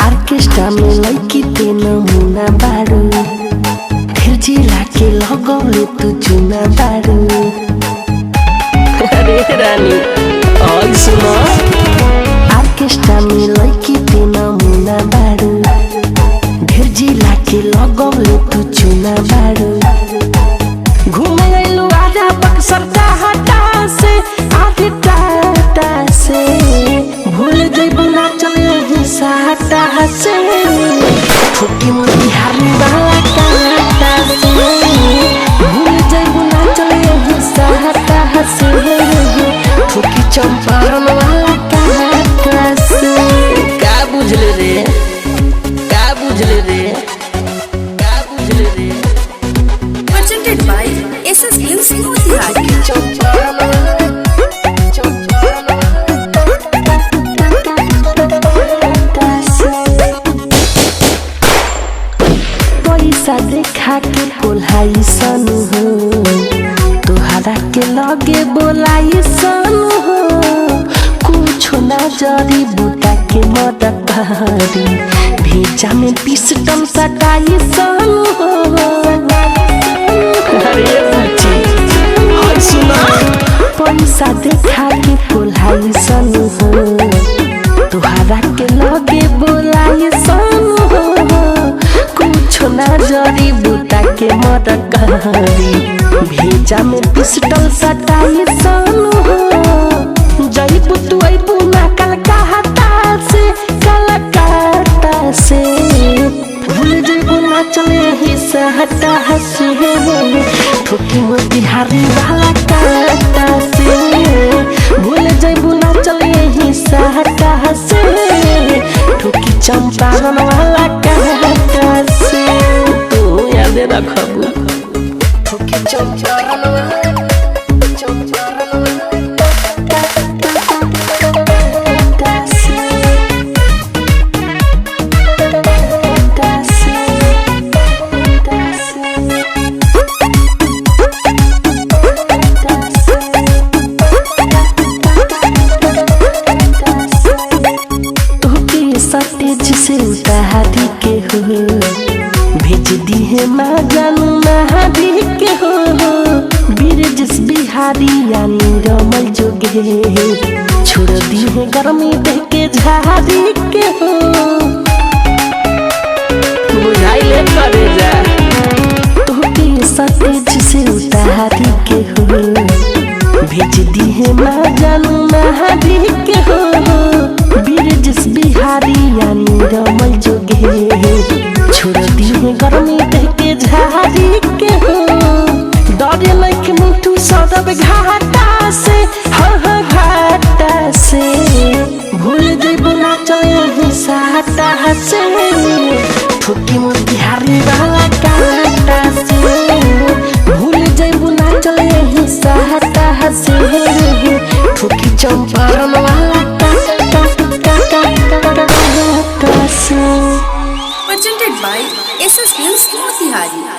Orchestra में लड़की ते नमूना बारू, फिर जिला के लगौले तू चुना बारू। अरे रानी और सुनो, ऑर्केस्ट्रा में लड़की ते नमूना बारू, फिर जिला के लगौले तू चुना बारू। घूमे गइलू आधा बक्सर हटा से, आधे टाटा से, भूल जइबू ना चले साटा से, ठोकी मोती हारने वाला काटा से, भूल जइबू ना चले साटा से, ठोकी चंपारण वाला काटा से। का बुझले रे, का बुझले रे, का बुझले रे। Presented by SS Films Motihari। पैसा देखा के बोलाई सन हो, तोहरा के लगे बोलाई सन हो, कुछ ना जरी बूटा के मदद करी, भेजा में पिस्टल सटाई सन हो। अरे बच्ची हाय सुना, पैसा देखा के बोलाई सन हो, तोहरा के लगे बोलाई सन हो, कुछ ना जरी बूटा के मदद करी, भेजा में पिस्टल सटाई सन हो। जइबू तू अइबू ना कलकत्ता से, कलकत्ता से, भूल जइबू ना चले ही सहटा से, ठोकी मोतिहारी वाला काटा से, भूल जइबू ना चले ही सहटा से, ठोकी चंपारण वाला काटा से। तू याद रखबू ठोकी चंपारण वाला सतेज से उतारी के हो, भेज दी है माँ जानू महादी के हो, बीरजस बिहारी यानी रमल जोगे, छोड़ दी है गर्मी देख के झाड़ी के हो। बुझाइले करे जा तोके सतेज से उतारी के हो, भेज दी है माँ जानू महादी के हो, बीरजस बिहारी यानी रमल जोगे, छोड़ दी है गर्मी देख के झाड़ी के हो। डरे लइके मुठू सदब घाटा से, हाँ घाटा से, भूल जइबू ना चले साटा से, ठोकी मोतिहारी वाला काटा से, भूल जइबू ना चले साटा से, ठोकी चंपारण वाला Presented by SS Films Motihari।